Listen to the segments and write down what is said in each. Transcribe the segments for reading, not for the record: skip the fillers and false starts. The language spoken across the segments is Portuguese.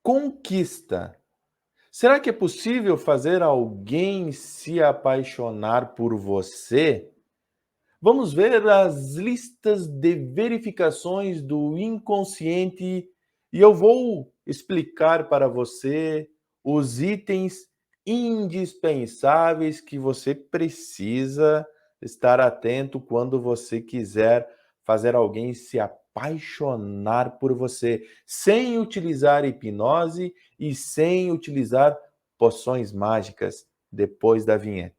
Conquista. Será que é possível fazer alguém se apaixonar por você? Vamos ver as listas de verificações do inconsciente e eu vou explicar para você os itens indispensáveis que você precisa estar atento quando você quiser fazer alguém se apaixonar por você, sem utilizar hipnose e sem utilizar poções mágicas depois da vinheta.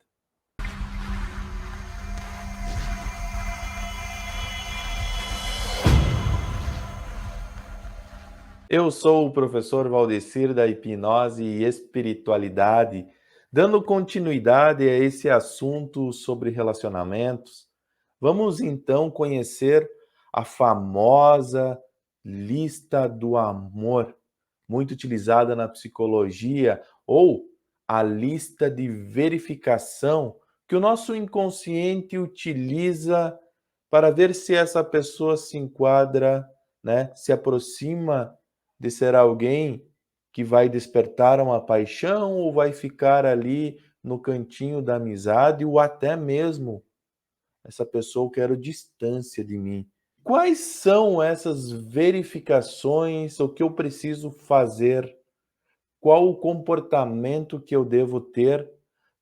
Eu sou o professor Valdecir da Hipnose e Espiritualidade, dando continuidade a esse assunto sobre relacionamentos. Vamos então conhecer a famosa lista do amor, muito utilizada na psicologia, ou a lista de verificação que o nosso inconsciente utiliza para ver se essa pessoa se enquadra, né, se aproxima de ser alguém que vai despertar uma paixão ou vai ficar ali no cantinho da amizade ou até mesmo essa pessoa quer distância de mim. Quais são essas verificações, o que eu preciso fazer? Qual o comportamento que eu devo ter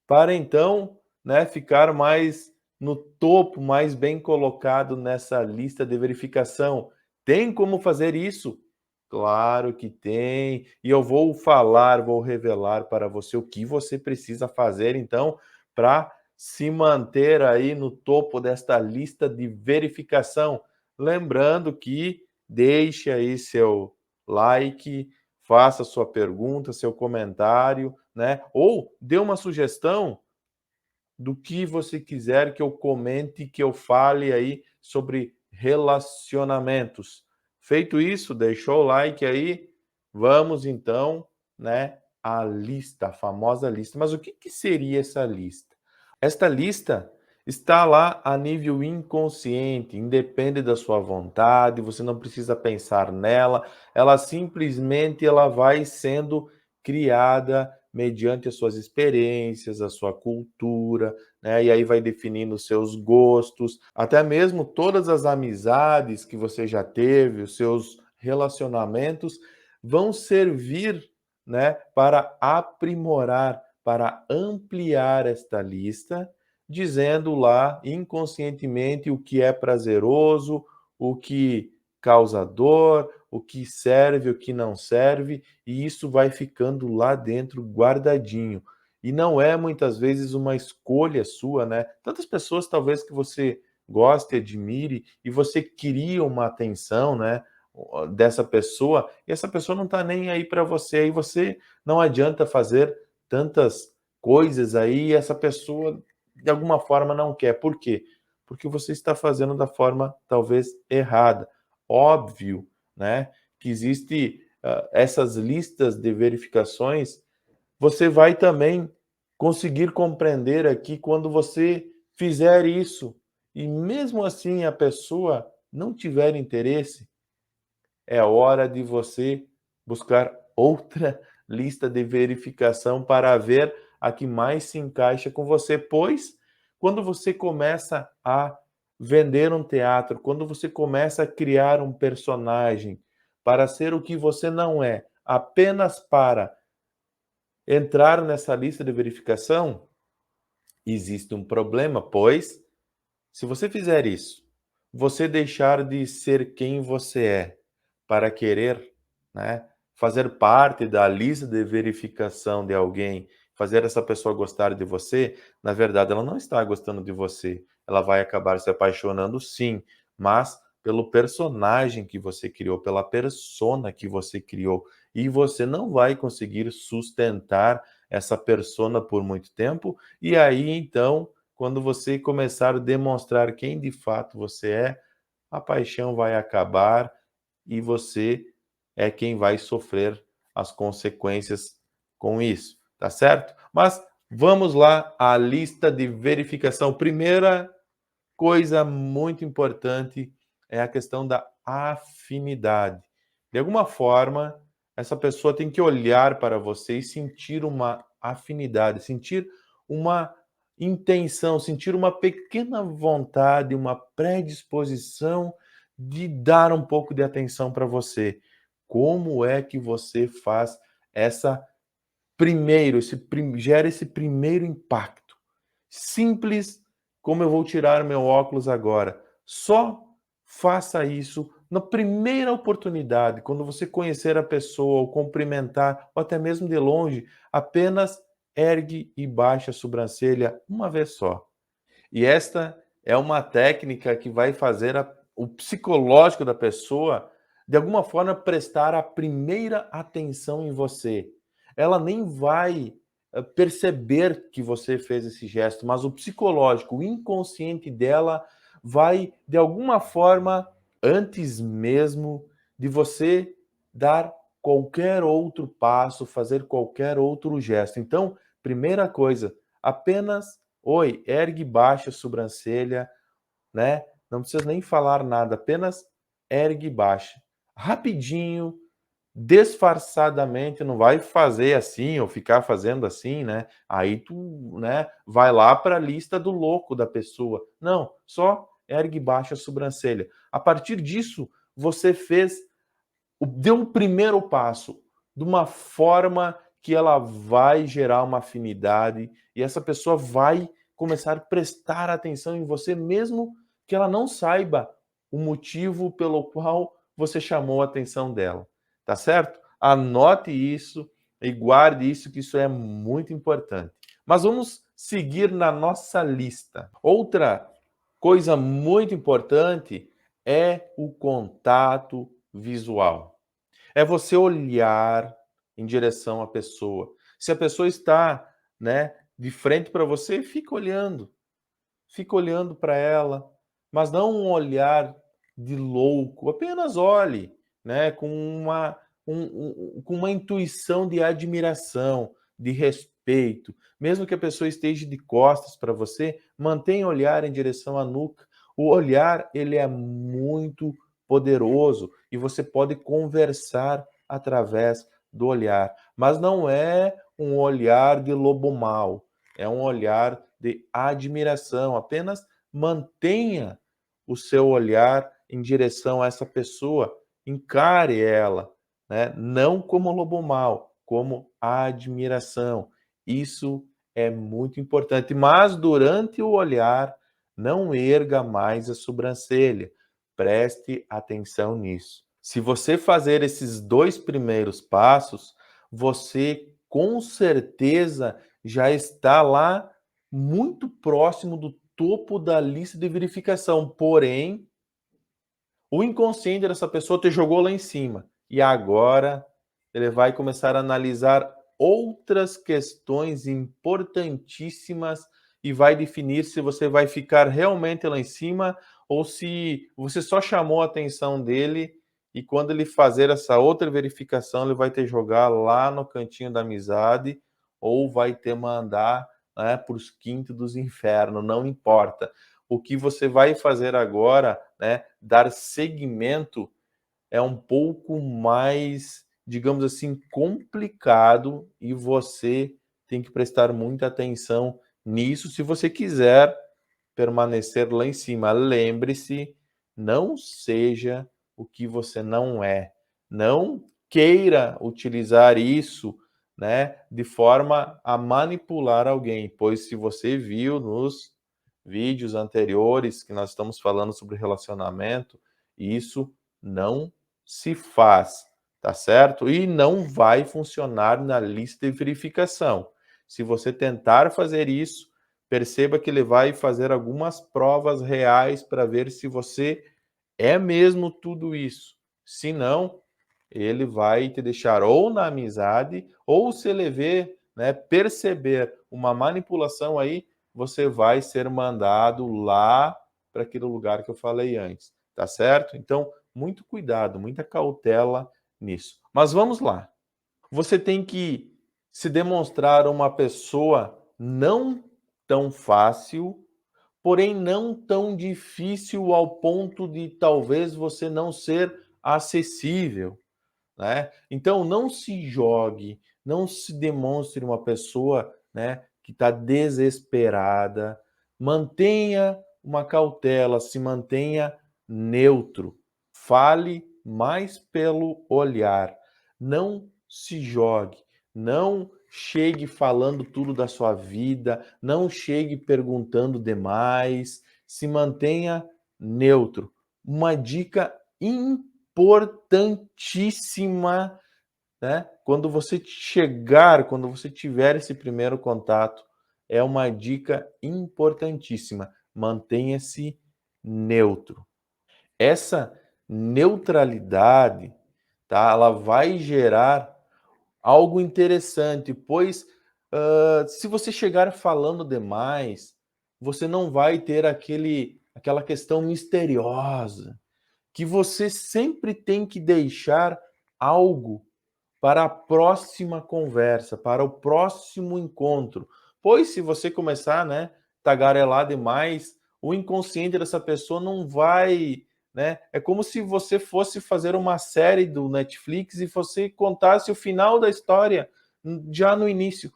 para então, né, ficar mais no topo, mais bem colocado nessa lista de verificação? Tem como fazer isso? Claro que tem, e eu vou falar, vou revelar para você o que você precisa fazer então para se manter aí no topo desta lista de verificação. Lembrando que deixe aí seu like, faça sua pergunta, seu comentário, né? Ou dê uma sugestão do que você quiser que eu comente, que eu fale aí sobre relacionamentos. Feito isso, deixou o like aí, vamos então, né, à lista, a famosa lista. Mas o que que seria essa lista? Esta lista está lá a nível inconsciente, independe da sua vontade, você não precisa pensar nela, ela simplesmente ela vai sendo criada mediante as suas experiências, a sua cultura, né? E aí vai definindo os seus gostos, até mesmo todas as amizades que você já teve, os seus relacionamentos vão servir, né, para aprimorar, para ampliar esta lista, dizendo lá inconscientemente o que é prazeroso, o que causa dor, o que serve, o que não serve, e isso vai ficando lá dentro guardadinho. E não é muitas vezes uma escolha sua, né? Tantas pessoas talvez que você goste, admire, e você cria uma atenção, né, dessa pessoa, e essa pessoa não está nem aí para você, e você não adianta fazer tantas coisas aí, e essa pessoa de alguma forma não quer. Por quê? Porque você está fazendo da forma talvez errada. Óbvio, né, que existe essas listas de verificações, você vai também conseguir compreender aqui quando você fizer isso e mesmo assim a pessoa não tiver interesse, é hora de você buscar outra lista de verificação para ver a que mais se encaixa com você, pois quando você começa a vender um teatro, quando você começa a criar um personagem para ser o que você não é, apenas para entrar nessa lista de verificação, existe um problema, pois se você fizer isso, você deixar de ser quem você é para querer, né, fazer parte da lista de verificação de alguém, fazer essa pessoa gostar de você, na verdade ela não está gostando de você. Ela vai acabar se apaixonando sim, mas pelo personagem que você criou, pela persona que você criou. E você não vai conseguir sustentar essa persona por muito tempo. E aí, então, quando você começar a demonstrar quem de fato você é, a paixão vai acabar e você é quem vai sofrer as consequências com isso, tá certo? Mas vamos lá à lista de verificação. Primeira coisa muito importante é a questão da afinidade. De alguma forma, essa pessoa tem que olhar para você e sentir uma afinidade, sentir uma intenção, sentir uma pequena vontade, uma predisposição de dar um pouco de atenção para você. Como é que você faz essa gera esse primeiro impacto? Simples como eu vou tirar meu óculos agora. Só faça isso na primeira oportunidade, quando você conhecer a pessoa, ou cumprimentar, ou até mesmo de longe, apenas ergue e baixa a sobrancelha uma vez só. E esta é uma técnica que vai fazer o psicológico da pessoa, de alguma forma, prestar a primeira atenção em você. Ela nem vai perceber que você fez esse gesto, mas o psicológico, o inconsciente dela vai, de alguma forma, antes mesmo de você dar qualquer outro passo, fazer qualquer outro gesto. Então, primeira coisa, apenas oi, ergue e baixa a sobrancelha, né? Não precisa nem falar nada, apenas ergue e baixa. Rapidinho, disfarçadamente, não vai fazer assim ou ficar fazendo assim, né? Aí tu, né, vai lá para a lista do louco da pessoa. Não, só ergue e baixa a sobrancelha. A partir disso, você deu o primeiro passo de uma forma que ela vai gerar uma afinidade e essa pessoa vai começar a prestar atenção em você, mesmo que ela não saiba o motivo pelo qual você chamou a atenção dela, tá certo? Anote isso e guarde isso, que isso é muito importante. Mas vamos seguir na nossa lista. Outra coisa muito importante é o contato visual. É você olhar em direção à pessoa. Se a pessoa está, né, de frente para você, fica olhando para ela, mas não um olhar de louco, apenas olhe, né, com uma intuição de admiração, de respeito. Mesmo que a pessoa esteja de costas para você, mantenha o olhar em direção à nuca. O olhar, ele é muito poderoso e você pode conversar através do olhar, mas não é um olhar de lobo mau, é um olhar de admiração. Apenas mantenha o seu olhar em direção a essa pessoa, encare ela, né? Não como lobo mau, como admiração. Isso é muito importante. Mas durante o olhar, não erga mais a sobrancelha. Preste atenção nisso. Se você fazer esses dois primeiros passos, você com certeza já está lá muito próximo do topo da lista de verificação. Porém, o inconsciente dessa pessoa te jogou lá em cima. E agora ele vai começar a analisar outras questões importantíssimas e vai definir se você vai ficar realmente lá em cima ou se você só chamou a atenção dele e quando ele fazer essa outra verificação, ele vai te jogar lá no cantinho da amizade ou vai te mandar, né, para os quintos dos infernos, não importa. O que você vai fazer agora, né, dar seguimento é um pouco mais, digamos assim, complicado e você tem que prestar muita atenção nisso se você quiser permanecer lá em cima. Lembre-se, não seja o que você não é. Não queira utilizar isso, né, de forma a manipular alguém, pois se você viu nos vídeos anteriores que nós estamos falando sobre relacionamento, isso não se faz, tá certo? E não vai funcionar na lista de verificação. Se você tentar fazer isso, perceba que ele vai fazer algumas provas reais para ver se você é mesmo tudo isso. Se não, ele vai te deixar ou na amizade, ou se ele vê, né, perceber uma manipulação aí, você vai ser mandado lá para aquele lugar que eu falei antes, tá certo? Então, muito cuidado, muita cautela nisso. Mas vamos lá. Você tem que se demonstrar uma pessoa não tão fácil, porém não tão difícil ao ponto de talvez você não ser acessível. né? Então não se jogue, não se demonstre uma pessoa, né, que está desesperada. Mantenha uma cautela, se mantenha neutro. Fale mais pelo olhar. Não se jogue, não chegue falando tudo da sua vida, não chegue perguntando demais, se mantenha neutro. Uma dica importantíssima, né? Quando você tiver esse primeiro contato, é uma dica importantíssima. Mantenha-se neutro. Essa neutralidade, tá? Ela vai gerar algo interessante, pois se você chegar falando demais, você não vai ter aquela questão misteriosa que você sempre tem que deixar algo para a próxima conversa, para o próximo encontro. Pois se você começar, né, tagarelar demais, o inconsciente dessa pessoa não vai, né? É como se você fosse fazer uma série do Netflix e você contasse o final da história já no início.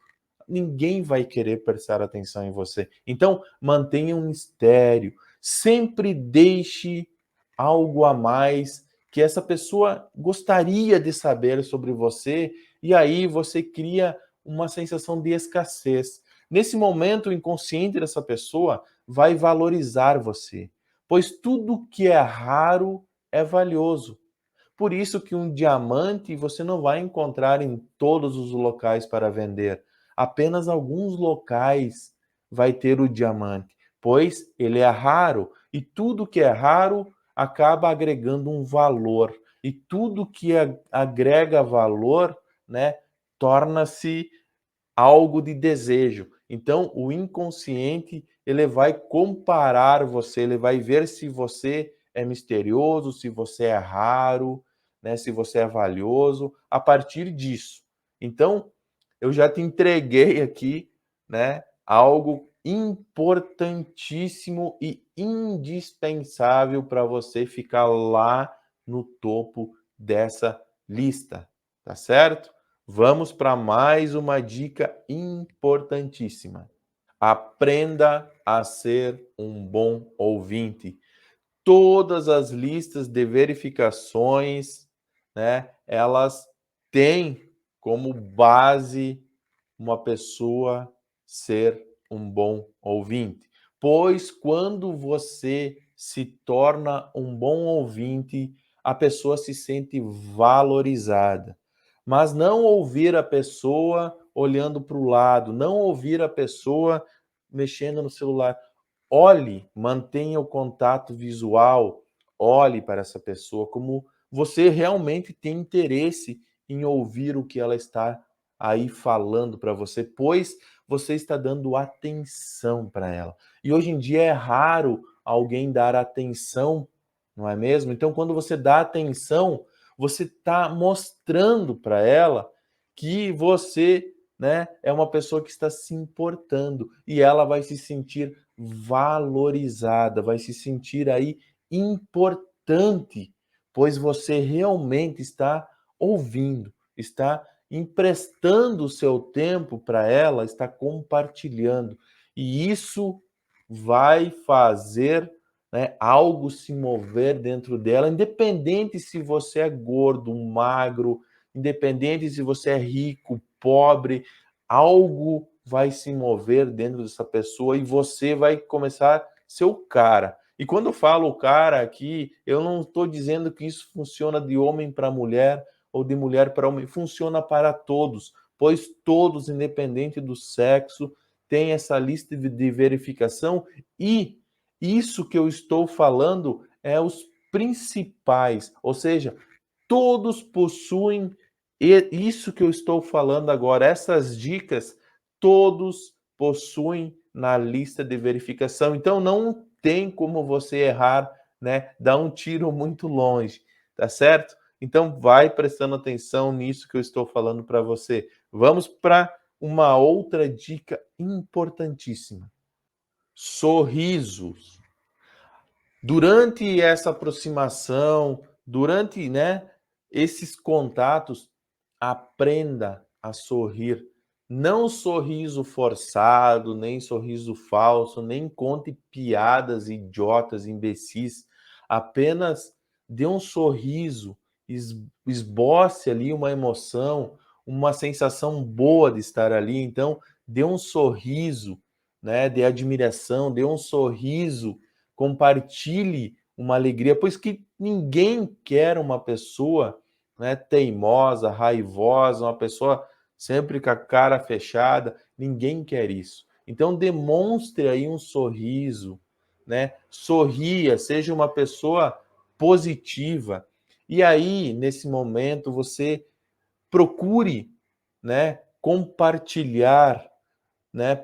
Ninguém vai querer prestar atenção em você. Então, mantenha um mistério. Sempre deixe algo a mais que essa pessoa gostaria de saber sobre você, e aí você cria uma sensação de escassez. Nesse momento, o inconsciente dessa pessoa vai valorizar você, pois tudo que é raro é valioso. Por isso que um diamante você não vai encontrar em todos os locais para vender. Apenas alguns locais vai ter o diamante, pois ele é raro e tudo que é raro acaba agregando um valor. E tudo que agrega valor, né, torna-se algo de desejo. Então, o inconsciente, ele vai comparar você, ele vai ver se você é misterioso, se você é raro, né, se você é valioso, a partir disso. Então, eu já te entreguei aqui, né, algo importantíssimo e indispensável para você ficar lá no topo dessa lista, tá certo? Vamos para mais uma dica importantíssima. Aprenda a ser um bom ouvinte. Todas as listas de verificações, né, elas têm como base uma pessoa ser um bom ouvinte. Pois quando você se torna um bom ouvinte, a pessoa se sente valorizada. Mas não ouvir a pessoa olhando para o lado, não ouvir a pessoa mexendo no celular. Olhe, mantenha o contato visual, olhe para essa pessoa como você realmente tem interesse em ouvir o que ela está aí falando para você, pois você está dando atenção para ela. E hoje em dia é raro alguém dar atenção, não é mesmo? Então, quando você dá atenção, você está mostrando para ela que você, né, é uma pessoa que está se importando e ela vai se sentir valorizada, vai se sentir aí importante, pois você realmente está ouvindo, está emprestando o seu tempo para ela, está compartilhando. E isso vai fazer, né, algo se mover dentro dela, independente se você é gordo, magro, independente se você é rico, pobre, algo vai se mover dentro dessa pessoa e você vai começar a ser o cara. E quando eu falo cara aqui, eu não estou dizendo que isso funciona de homem para mulher ou de mulher para homem, funciona para todos, pois todos, independente do sexo, têm essa lista de verificação e isso que eu estou falando é os principais, ou seja, todos possuem isso que eu estou falando agora, essas dicas, todos possuem na lista de verificação. Então não tem como você errar, né? Dar um tiro muito longe, tá certo? Então vai prestando atenção nisso que eu estou falando para você. Vamos para uma outra dica importantíssima. Sorrisos. Durante essa aproximação, durante, né, esses contatos, aprenda a sorrir. Não sorriso forçado, nem sorriso falso, nem conte piadas idiotas, imbecis. Apenas dê um sorriso, esboce ali uma emoção, uma sensação boa de estar ali. Então, dê um sorriso, né, de admiração, dê um sorriso, compartilhe uma alegria, pois que ninguém quer uma pessoa, né, teimosa, raivosa, uma pessoa sempre com a cara fechada, ninguém quer isso. Então demonstre aí um sorriso, né? Sorria, seja uma pessoa positiva. E aí, nesse momento, você procure, né, compartilhar, né?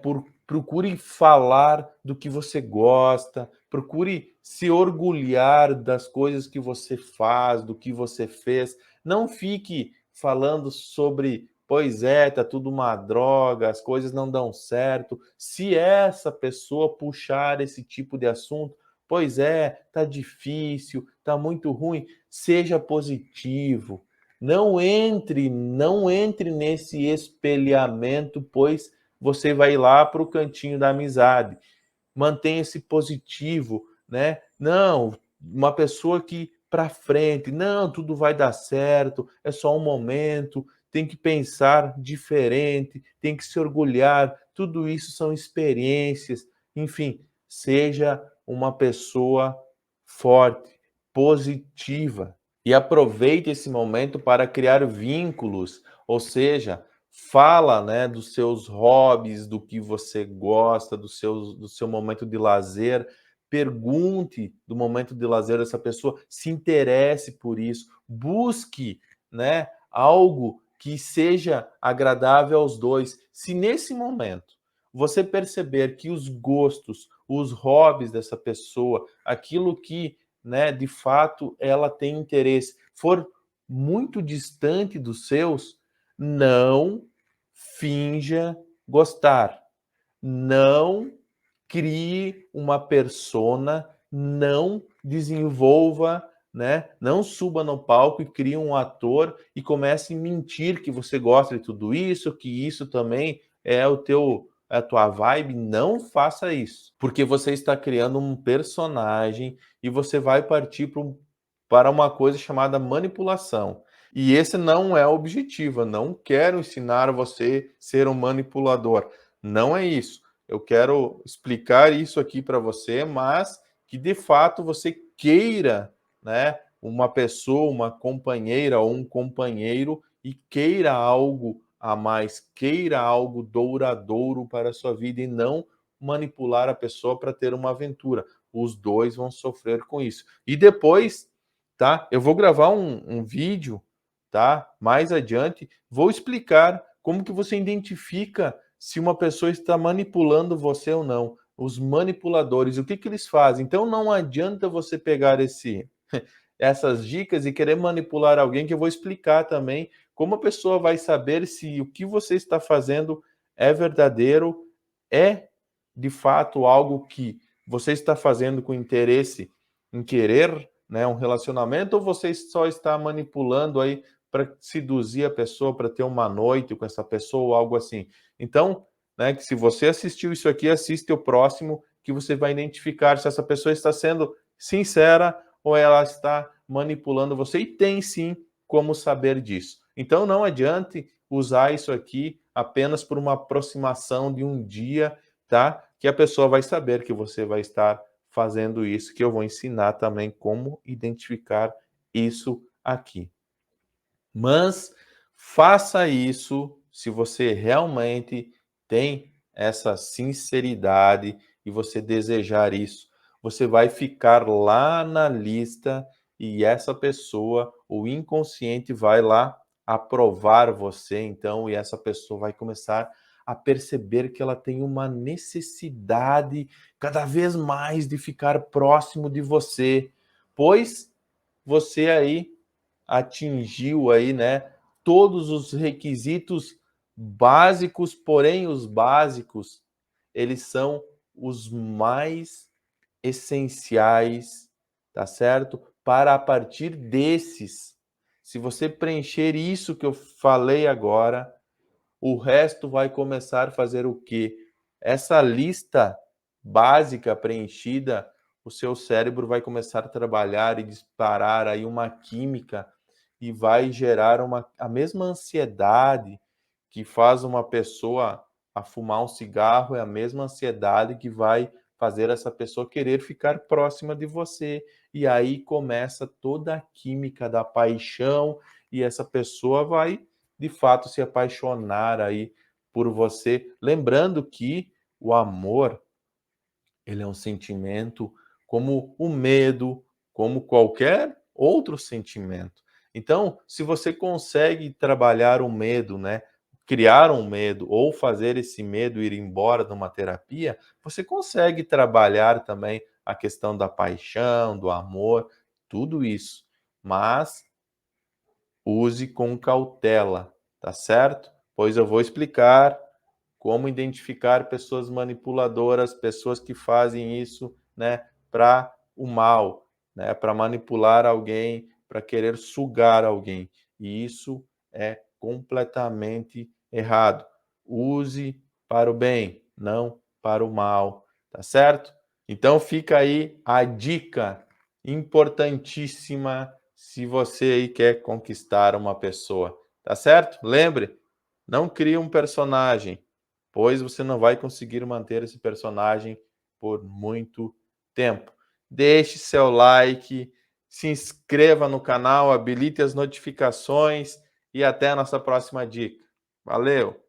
Procure falar do que você gosta, procure se orgulhar das coisas que você faz, do que você fez. Não fique falando sobre, pois é, tá tudo uma droga, as coisas não dão certo. Se essa pessoa puxar esse tipo de assunto, pois é, tá difícil, tá muito ruim, seja positivo. Não entre nesse espelhamento, pois você vai lá para o cantinho da amizade. Mantenha-se positivo, né? Não, uma pessoa que para frente, não, tudo vai dar certo, é só um momento, tem que pensar diferente, tem que se orgulhar, tudo isso são experiências, enfim, seja uma pessoa forte, positiva e aproveite esse momento para criar vínculos, ou seja, fala, né, dos seus hobbies, do que você gosta, do seu momento de lazer. Pergunte do momento de lazer dessa pessoa, se interesse por isso, busque, né, algo que seja agradável aos dois. Se nesse momento você perceber que os gostos, os hobbies dessa pessoa, aquilo que, né, de fato ela tem interesse, for muito distante dos seus, não finja gostar. Não crie uma persona, não desenvolva, né? Não suba no palco e crie um ator e comece a mentir que você gosta de tudo isso, que isso também é a tua vibe. Não faça isso, porque você está criando um personagem e você vai partir para uma coisa chamada manipulação. E esse não é o objetivo. Eu não quero ensinar você a ser um manipulador. Não é isso. Eu quero explicar isso aqui para você, mas que de fato você queira, né, uma pessoa, uma companheira ou um companheiro e queira algo a mais, queira algo douradouro para a sua vida e não manipular a pessoa para ter uma aventura. Os dois vão sofrer com isso. E depois, tá? Eu vou gravar um vídeo, tá? Mais adiante, vou explicar como que você identifica se uma pessoa está manipulando você ou não. Os manipuladores, o que que eles fazem? Então não adianta você pegar essas dicas e querer manipular alguém, que eu vou explicar também como a pessoa vai saber se o que você está fazendo é verdadeiro, é de fato algo que você está fazendo com interesse em querer, né, um relacionamento, ou você só está manipulando aí para seduzir a pessoa, para ter uma noite com essa pessoa ou algo assim. Então, né, que se você assistiu isso aqui, assiste o próximo, que você vai identificar se essa pessoa está sendo sincera ou ela está manipulando você, e tem sim como saber disso. Então não adiante usar isso aqui apenas por uma aproximação de um dia, tá? Que a pessoa vai saber que você vai estar fazendo isso, que eu vou ensinar também como identificar isso aqui. Mas faça isso se você realmente tem essa sinceridade e você desejar isso. Você vai ficar lá na lista e essa pessoa, o inconsciente, vai lá aprovar você, então, e essa pessoa vai começar a perceber que ela tem uma necessidade cada vez mais de ficar próximo de você, pois você aí atingiu aí, né, todos os requisitos básicos, porém os básicos, eles são os mais essenciais, tá certo? Para a partir desses Se você preencher isso que eu falei agora, o resto vai começar a fazer o quê? Essa lista básica preenchida, o seu cérebro vai começar a trabalhar e disparar aí uma química e vai gerar a mesma ansiedade que faz uma pessoa a fumar um cigarro, é a mesma ansiedade que vai fazer essa pessoa querer ficar próxima de você. E aí começa toda a química da paixão e essa pessoa vai de fato se apaixonar aí por você, lembrando que o amor, ele é um sentimento como o medo, como qualquer outro sentimento. Então, se você consegue trabalhar o medo, né, criar um medo ou fazer esse medo ir embora numa terapia, você consegue trabalhar também a questão da paixão, do amor, tudo isso. Mas use com cautela, tá certo? Pois eu vou explicar como identificar pessoas manipuladoras, pessoas que fazem isso, né, para o mal, né, para manipular alguém, para querer sugar alguém. E isso é completamente errado. Use para o bem, não para o mal, tá certo? Então fica aí a dica importantíssima se você aí quer conquistar uma pessoa, tá certo? Lembre, não crie um personagem, pois você não vai conseguir manter esse personagem por muito tempo. Deixe seu like, se inscreva no canal, habilite as notificações e até a nossa próxima dica. Valeu!